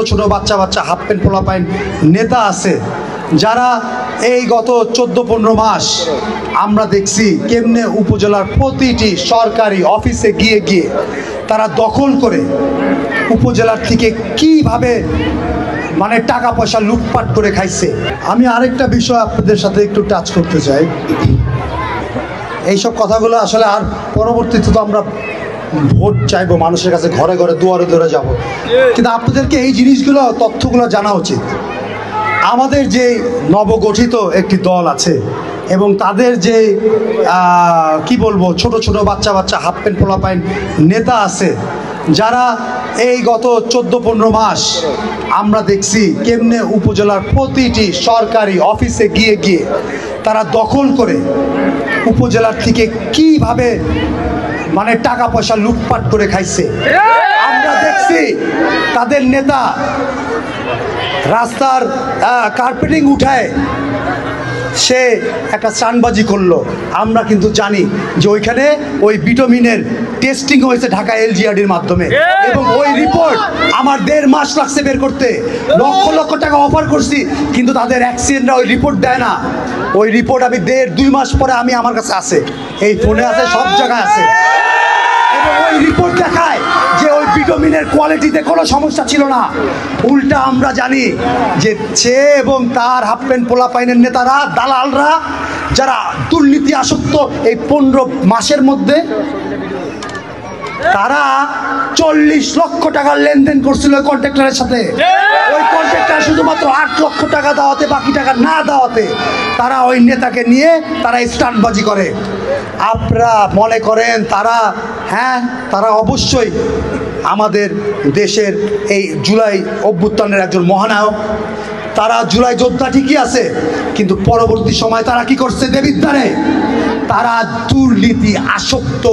ছোট বাচ্চা বাচ্চা হাফ প্যান্ট পোলাপাইন নেতা আছে যারা এই গত 14-15 মাস আমরা দেখছি কেমনে উপজেলার প্রতিটি সরকারি অফিসে গিয়ে গিয়ে তারা দখল করে উপজেলার থেকে কিভাবে মানে টাকা পয়সা লুটপাট করে খাইছে। আমি আরেকটা বিষয় আপনাদের সাথে একটু টাচ করতে চাই। এইসব কথাগুলো আসলে আর পরবর্তীতে তো আমরা ভোট চাইবো, মানুষের কাছে ঘরে ঘরে দুয়ারে দুয়ারে যাব, কিন্তু আপনাদেরকে এই জিনিসগুলো তথ্যগুলো জানা উচিত। আমাদের যে নবগঠিত একটি দল আছে এবং তাদের যে কি বলবো ছোট ছোট বাচ্চা বাচ্চা হাফ প্যান্ট পোলাপাইন নেতা আছে যারা এই গত 14-15 মাস আমরা দেখছি কেমনে উপজেলার প্রতিটি সরকারি অফিসে গিয়ে গিয়ে তারা দখল করে উপজেলার থেকে কিভাবে মানে টাকা পয়সা লুটপাট করে খাইছে। আমরা দেখছি তাদের নেতা রাস্তার কার্পেটিং উঠায় সে একটা চানবাজি করলো। আমরা কিন্তু জানি যে ওইখানে ওই ভিটামিনের টেস্টিং হয়েছে ঢাকা LGRDর মাধ্যমে এবং ওই রিপোর্ট আমার 1.5 মাস লাগছে বের করতে। লক্ষ লক্ষ টাকা অফার করছি কিন্তু তাদের অ্যাক্সিডেন্টরা ওই রিপোর্ট দেয় না। ওই রিপোর্ট আমি 1.5-2 মাস পরে আমার কাছে আছে, এই ফোনে আছে, সব জায়গায় আছে। এবং ওই রিপোর্ট দেখায় যে ওই ভিটামিনের কোয়ালিটিতে কোনো সমস্যা ছিল না। উল্টা আমরা জানি যে সে এবং তার হাফ প্যান্ট পোলাপাইনের নেতারা দালালরা যারা দুর্নীতি আসক্ত এই 15 মাসের মধ্যে তারা 40 লক্ষ টাকার লেনদেন করছিল ওই কন্ট্রাক্টরের সাথে। ওই কন্ট্রাক্টর শুধুমাত্র 8 লক্ষ টাকা দেওয়াতে, বাকি টাকা না দেওয়াতে তারা ওই নেতাকে নিয়ে তারা স্টান্টবাজি করে। আপনারা মনে করেন তারা তারা অবশ্যই আমাদের দেশের এই জুলাই অভ্যুত্থানের একজন মহানায়ক। তারা জুলাই যোদ্ধা ঠিকই আছে, কিন্তু পরবর্তী সময় তারা কি করছে দেবিদ্বারে তারা দুর্নীতি আসক্ত।